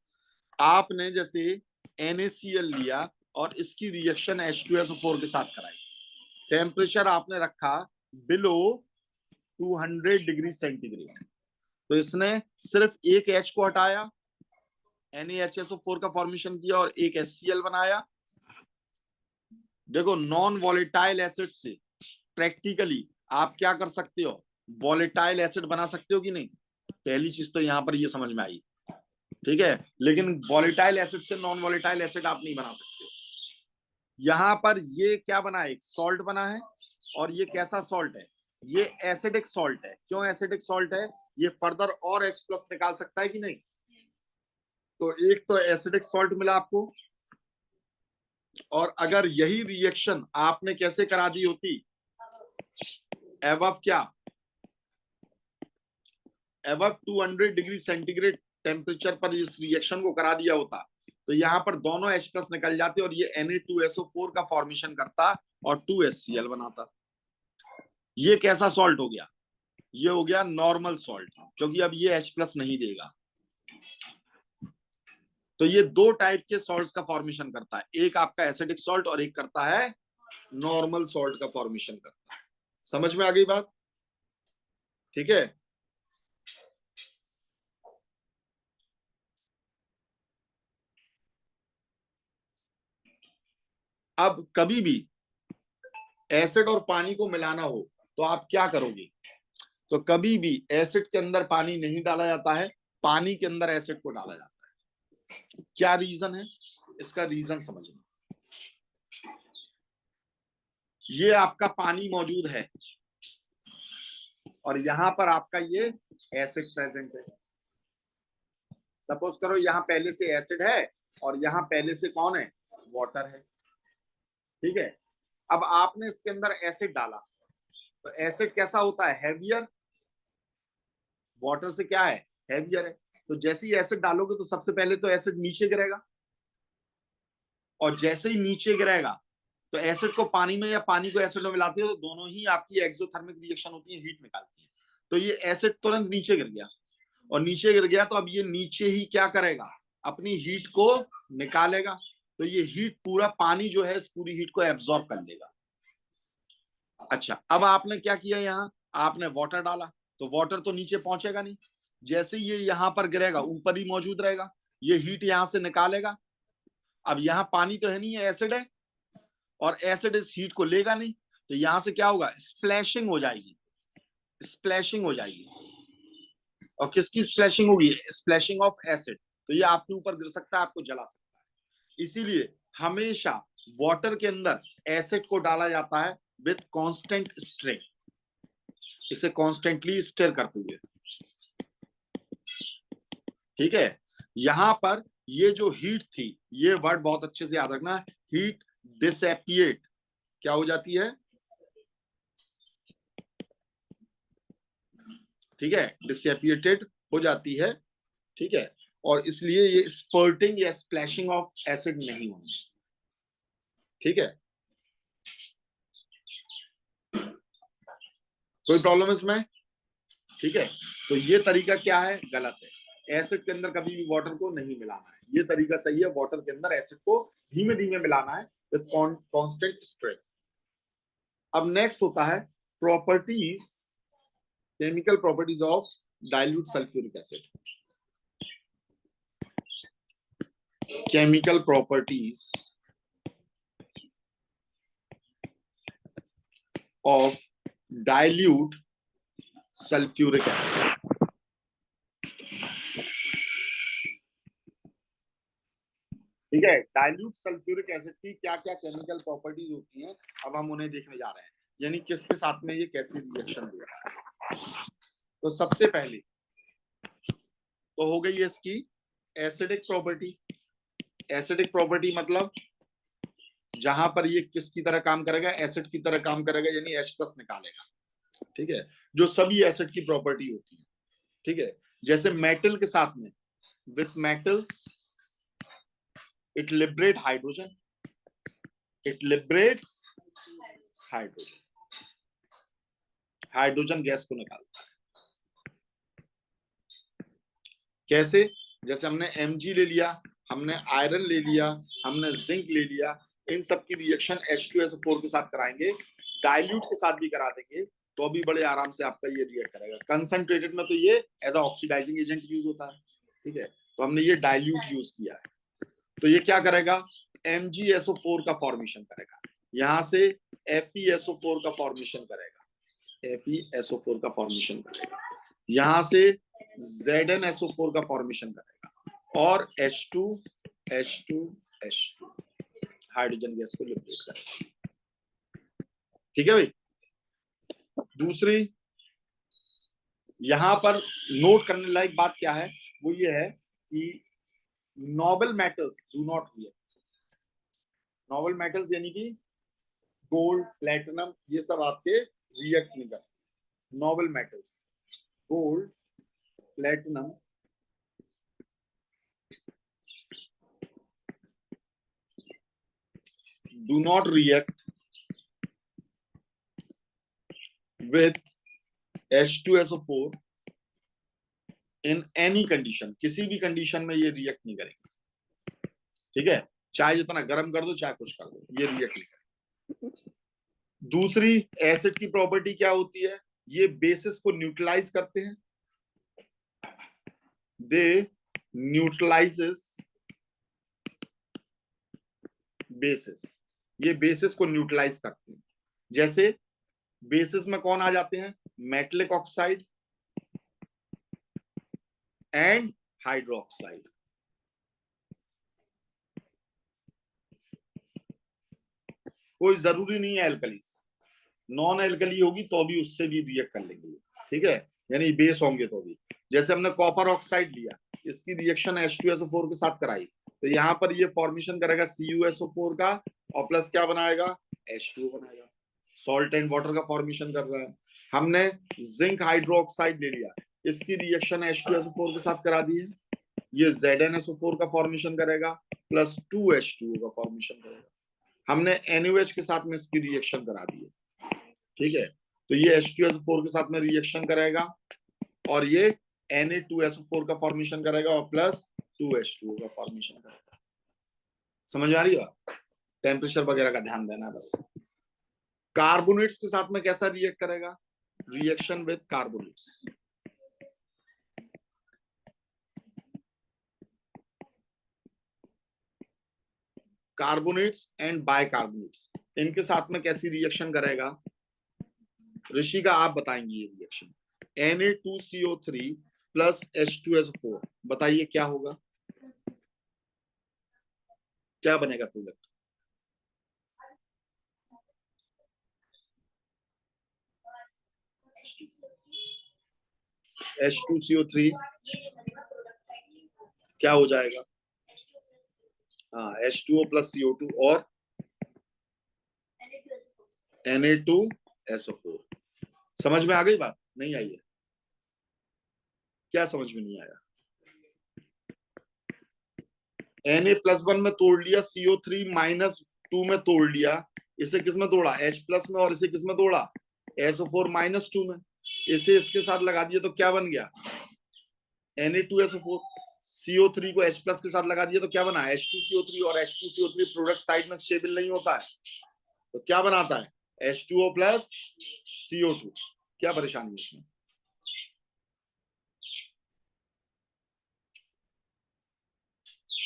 आपने जैसे NaCl लिया और इसकी रिएक्शन H2SO4 के साथ कराई, टेम्परेचर आपने रखा बिलो 200 डिग्री सेंटीग्रेड, तो इसने सिर्फ एक H को हटाया, NaHSO4 का फॉर्मेशन किया और एक HCl बनाया। देखो, नॉन वॉलेटाइल एसिड से प्रैक्टिकली आप क्या कर सकते हो? वॉलेटाइल एसिड बना सकते हो कि नहीं? पहली चीज तो यहां पर ये समझ में आई। ठीक है। लेकिन वॉलेटाइल एसिड से नॉन वॉलेटाइल एसिड आप नहीं बना सकते। यहां पर ये क्या बना है, एक सॉल्ट बना है, और ये कैसा सॉल्ट है, ये एसिडिक सॉल्ट है। क्यों एसिडिक सॉल्ट है, ये फर्दर और H प्लस निकाल सकता है कि नहीं। तो एक तो एसिडिक सॉल्ट मिला आपको, और अगर यही रिएक्शन आपने कैसे करा दी होती, एबव क्या, एबव 200 डिग्री सेंटीग्रेड टेम्परेचर पर इस रिएक्शन को करा दिया होता, तो यहाँ पर दोनों H प्लस निकल जाते और ये Na2SO4 का फॉर्मेशन करता और 2HCl बनाता। ये कैसा सॉल्ट हो गया, ये हो गया नॉर्मल सॉल्ट, क्योंकि अब ये H प्लस नहीं देगा। तो ये दो टाइप के सॉल्ट्स का फॉर्मेशन करता है, एक आपका एसिडिक सॉल्ट और एक करता है नॉर्मल सॉल्ट का फॉर्मेशन करता है। समझ में आ गई बात, ठीक है। अब कभी भी एसिड और पानी को मिलाना हो तो आप क्या करोगे, तो कभी भी एसिड के अंदर पानी नहीं डाला जाता है, पानी के अंदर एसिड को डाला जाता है। क्या रीजन है, इसका रीजन समझना। ये आपका पानी मौजूद है और यहां पर आपका ये एसिड प्रेजेंट है। सपोज करो यहां पहले से एसिड है और यहां पहले से कौन है, वाटर है, ठीक है। अब आपने इसके अंदर एसिड डाला, तो एसिड कैसा होता है, हैवियर, वाटर से क्या है, हैवियर है। तो जैसे ही एसिड डालोगे तो सबसे पहले तो एसिड नीचे गिरेगा, और जैसे ही नीचे गिरेगा तो एसिड को पानी में या पानी को एसिड में मिलाते हो तो दोनों ही आपकी एक्सोथर्मिक रिएक्शन होती है, हीट निकालती है। तो ये एसिड तुरंत नीचे गिर गया, और नीचे गिर गया तो अब ये नीचे ही क्या करेगा, अपनी हीट को निकालेगा। तो ये हीट पूरा पानी जो है इस पूरी हीट को एब्जॉर्ब कर लेगा। अच्छा, अब आपने क्या किया, यहाँ आपने वाटर डाला, तो वाटर तो नीचे पहुंचेगा नहीं, जैसे ये यहां पर गिरेगा ऊपर ही मौजूद रहेगा, ये हीट यहां से निकालेगा। अब यहाँ पानी तो है नहीं, है एसिड है, और एसिड इस हीट को लेगा नहीं, तो यहां से क्या होगा, स्प्लैशिंग हो जाएगी, स्प्लैशिंग हो जाएगी। और किसकी स्प्लैशिंग होगी, स्प्लैशिंग ऑफ एसिड। तो ये आपके ऊपर गिर सकता है, आपको जला सकता है। इसीलिए हमेशा वाटर के अंदर एसिड को डाला जाता है विथ कांस्टेंट स्ट्रेन, इसे कॉन्स्टेंटली स्टर करते हुए, ठीक है। यहां पर ये जो हीट थी, ये वर्ड बहुत अच्छे से याद रखना, हीट डिसएपिएट क्या हो जाती है, ठीक है, डिसएपिएटेड हो जाती है, ठीक है। और इसलिए ये स्पर्टिंग या स्प्लैशिंग ऑफ एसिड नहीं होगी, ठीक है। कोई प्रॉब्लम इसमें, ठीक है। तो ये तरीका क्या है, गलत है, एसिड के अंदर कभी भी वाटर को नहीं मिलाना है। ये तरीका सही है, वाटर के अंदर एसिड को धीमे धीमे मिलाना है विद कांस्टेंट स्ट्रेन। अब नेक्स्ट होता है properties, chemical properties of dilute sulphuric acid. Chemical properties of dilute sulphuric acid. ठीक है, डाइल्यूट सल्फ्यूरिक एसिड की क्या क्या केमिकल प्रॉपर्टीज होती हैं, अब हम उन्हें देखने जा रहे हैं, यानी किसके साथ में ये कैसे रिएक्शन दे रहा है। तो सबसे पहले तो हो गई इसकी एसिडिक प्रॉपर्टी। एसिडिक प्रॉपर्टी मतलब जहां पर ये किसकी तरह काम करेगा, एसिड की तरह काम करेगा, यानी H प्लस निकालेगा, ठीक है, जो सभी एसिड की प्रॉपर्टी होती है, ठीक है। जैसे मेटल के साथ में, with metals it liberate hydrogen, it liberates hydrogen, hydrogen gas को निकालता है। कैसे, जैसे हमने Mg ले लिया, हमने आयरन ले लिया, हमने जिंक ले लिया, इन सब की रिएक्शन H2SO4 के साथ कराएंगे, डाइल्यूट के साथ भी करा देंगे तो भी बड़े आराम से आपका ये रिएक्ट करेगा। कंसंट्रेटेड में तो ये एज ऑक्सीडाइजिंग एजेंट यूज होता है, ठीक है, तो हमने ये डाइल्यूट यूज किया है। तो ये क्या करेगा, MgSO4 का फॉर्मेशन करेगा, यहां से FeSO4 का फॉर्मेशन करेगा, FeSO4 का फॉर्मेशन करेगा, यहां से ZnSO4 का फॉर्मेशन करेगा, और H2 H2 H2, hydrogen gas को लिबरेट करेगा। ठीक है भाई। दूसरी यहां पर नोट करने लायक बात क्या है, वो ये है कि noble metals do not react. Noble metals यानी कि गोल्ड, प्लेटिनम, ये सब आपके रिएक्ट नहीं करते। Noble metals gold, platinum, do not react with H2SO4 in any condition। किसी भी कंडीशन में ये रिएक्ट नहीं करेंगे। ठीक है, चाहे जितना गर्म कर दो, चाहे कुछ कर दो, ये रिएक्ट नहीं करेंगे। दूसरी एसिड की प्रॉपर्टी क्या होती है, ये बेसिस को न्यूट्रलाइज करते हैं। दे न्यूट्रलाइजेस बेसिस, ये बेसिस को न्यूट्रलाइज करते हैं। जैसे बेसिस में कौन आ जाते हैं, मेटलिक ऑक्साइड एंड हाइड्रोक्साइड। कोई जरूरी नहीं है एल्कलीस, नॉन एल्कली होगी तो भी उससे भी रिएक्ट कर लेंगे। ठीक है, यानी बेस होंगे तो भी। जैसे हमने कॉपर ऑक्साइड लिया, इसकी रिएक्शन H2SO4 के साथ कराई, तो यहाँ पर ये फॉर्मेशन करेगा CuSO4 का, और प्लस क्या बनाएगा, H2O बनाएगा। सॉल्ट एंड वाटर का फॉर्मेशन कर रहा है। हमने जिंक हाइड्रोक्साइड ले लिया, इसकी रिएक्शन H2SO4 के साथ करा दी है, ये ZnSO4 का फॉर्मेशन करेगा, प्लस 2H2O का फॉर्मेशन करेगा। हमने NaOH के साथ में इसकी रिएक्शन करा दी है। ठीक है, तो ये H2SO4 के साथ में रिएक्शन करेगा, और ये Na2SO4 का फॉर्मेशन करेगा, और प्लस 2H2O का फॉर्मेशन करेगा। समझ में आ रही है बात? टेम्परेचर वगैरह का ध्यान देना है बस। कार्बोनेट्स के साथ में कैसा रिएक्ट करेगा, reaction with carbonates. Carbonates and bicarbonates, इनके साथ में कैसी रिएक्शन करेगा, ऋषि का आप बताएंगे ये रिएक्शन। Na2CO3 प्लस H2SO4, बताइए क्या होगा, क्या बनेगा प्रोडक्ट। H2CO3 क्या हो जाएगा, हाँ H2O प्लस CO2 और Na2SO4। समझ में आ गई बात, नहीं आई है क्या, समझ में नहीं आया। Na+1 में तोड़ लिया, CO3 -2 में तोड़ लिया, इसे किस में तोड़ा, H+ में, और इसे किस में तोड़ा, SO4 -2 में। इसे इसके साथ लगा दिया तो क्या बन गया, Na2SO4। CO3 को H+ के साथ लगा दिया तो क्या बना, H2CO3, और H2CO3 प्रोडक्ट साइड में स्टेबल नहीं होता है, तो क्या बनाता है, H2O प्लस CO2। क्या परेशानी है इसमें,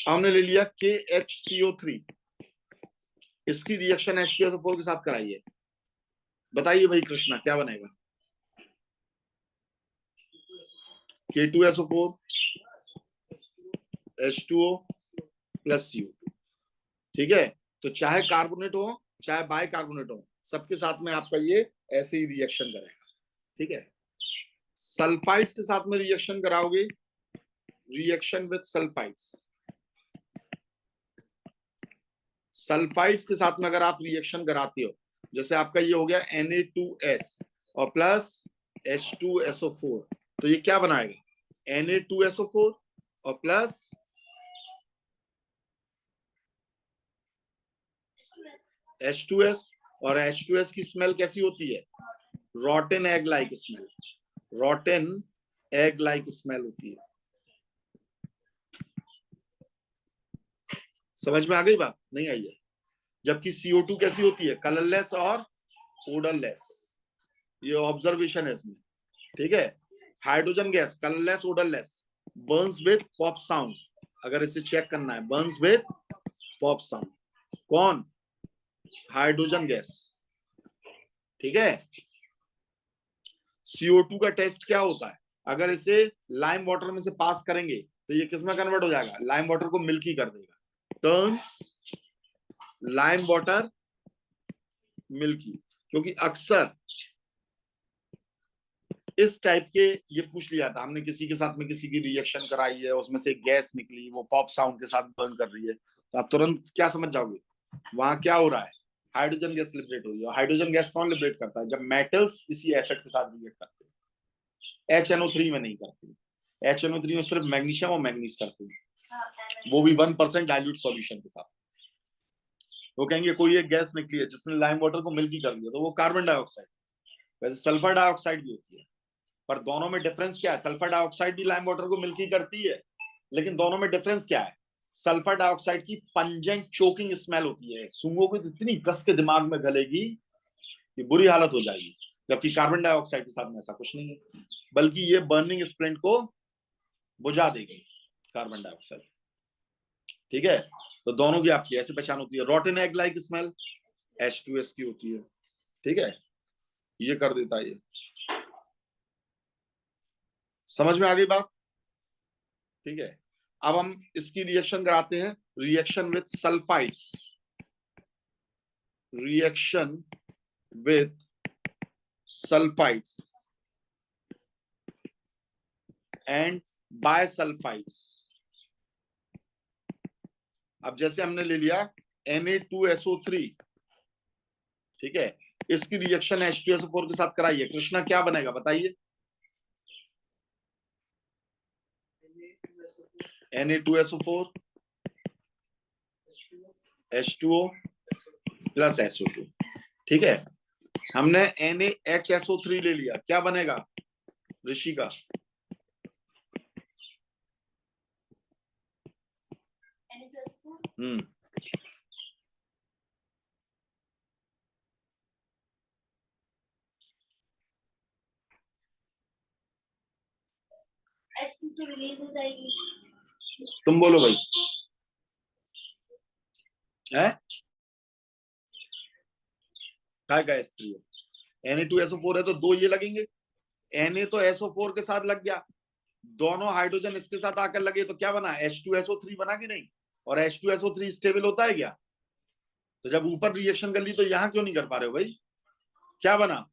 हमने ले लिया KHCO3, इसकी रिएक्शन H2SO4 के साथ कराइए। बताइए भाई कृष्णा, क्या बनेगा, K2SO4 H2O प्लस CO2। ठीक है, तो चाहे कार्बोनेट हो चाहे बाइकार्बोनेट हो, सबके साथ में आपका ये ऐसे ही रिएक्शन करेगा। ठीक है, सल्फाइड्स के साथ में रिएक्शन कराओगे, रिएक्शन विद सल्फाइड्स। सल्फाइड्स के साथ में अगर आप रिएक्शन कराते हो, जैसे आपका ये हो गया Na2S और प्लस H2SO4, तो ये क्या बनाएगा, Na2SO4 और प्लस H2S, और H2S की स्मेल कैसी होती है, रॉटन egg like smell, रॉटन egg like smell होती है। समझ में आ गई बात, नहीं आई है। जबकि CO2 कैसी होती है, कलरलेस और ओडरलेस, ये ऑब्जर्वेशन है इसमें। ठीक है, hydrogen gas colourless odourless, Burns with pop sound. अगर इसे चेक करना है, बर्न्स विद पॉप साउंड, कौन, हाइड्रोजन गैस। ठीक है, CO2 का टेस्ट क्या होता है, अगर इसे लाइम वाटर में से पास करेंगे तो ये किस में कन्वर्ट हो जाएगा, लाइम वाटर को मिल्की कर देगा, टर्न्स लाइम वाटर मिल्की, क्योंकि अक्सर इस टाइप के ये पूछ लिया था हमने, किसी के साथ में किसी की रिएक्शन कराई है, उसमें से गैस निकली, वो पॉप साउंड के साथ बर्न कर रही है, तो आप तुरंत क्या समझ जाओगे वहां क्या हो रहा है, हाइड्रोजन गैस लिबरेट हो रही है। हाइड्रोजन गैस कौन लिबरेट करता है, जब मेटल्स किसी एसिड के साथ रिएक्ट करते हैं। HNO3 में नहीं करती, HNO3 में सिर्फ मैग्नीशियम और मैग्नीज करते हैं, वो भी 1% डाइल्यूट सॉल्यूशन के साथ। वो कहेंगे कोई एक गैस निकली है जिसने लाइम वाटर को मिल्की कर दिया, तो वो कार्बन डाइऑक्साइड, वैसे सल्फर डाइऑक्साइड भी होती है, पर दोनों में डिफरेंस क्या है, सल्फर डाइऑक्साइड भी लाइम वाटर को मिल्की करती है, लेकिन दोनों में डिफरेंस क्या है, सल्फर डाइऑक्साइड की पंजेंट चोकिंग स्मेल होती है, सूंघों को इतनी कस के दिमाग में गलेगी कि बुरी हालत हो जाएगी, जबकि कार्बन डाइऑक्साइड के साथ में ऐसा कुछ नहीं है, बल्कि ये बर्निंग स्प्रिंट को बुझा देगी कार्बन डाइऑक्साइड। ठीक है, तो दोनों की आपकी ऐसे पहचान होती है। रॉटन एग लाइक स्मेल H2S की होती है। ठीक है, ये कर देता है, ये समझ में आ गई बात। ठीक है, अब हम इसकी रिएक्शन कराते हैं, reaction with sulphides, reaction with sulphides and बायसल्फाइड्स। अब जैसे हमने ले लिया Na2SO3, ठीक है, इसकी रिएक्शन H2SO4 के साथ कराइए, कृष्णा क्या बनेगा बताइए। Na2SO4 H2O plus SO2। ठीक है, हमने NaHSO3 ले लिया, क्या बनेगा ऋषि का, H2 तो रिलीज हो जाएगी। तुम बोलो भाई, है क्या का S3 है, Na2SO4 है तो दो ये लगेंगे, Na तो SO4 के साथ लग गया, दोनों हाइड्रोजन इसके साथ आकर लगे तो क्या बना, H2SO3 बना कि नहीं, और H2SO3 स्टेबल होता है क्या, तो जब ऊपर रिएक्शन कर ली तो यहां क्यों नहीं कर पा रहे हो भाई, क्या बना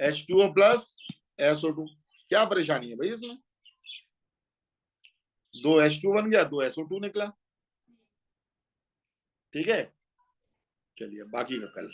H2O प्लस SO2, क्या परेशानी है भाई इसमें, दो H2 बन गया, दो SO2 निकला। ठीक है, चलिए बाकी का कल।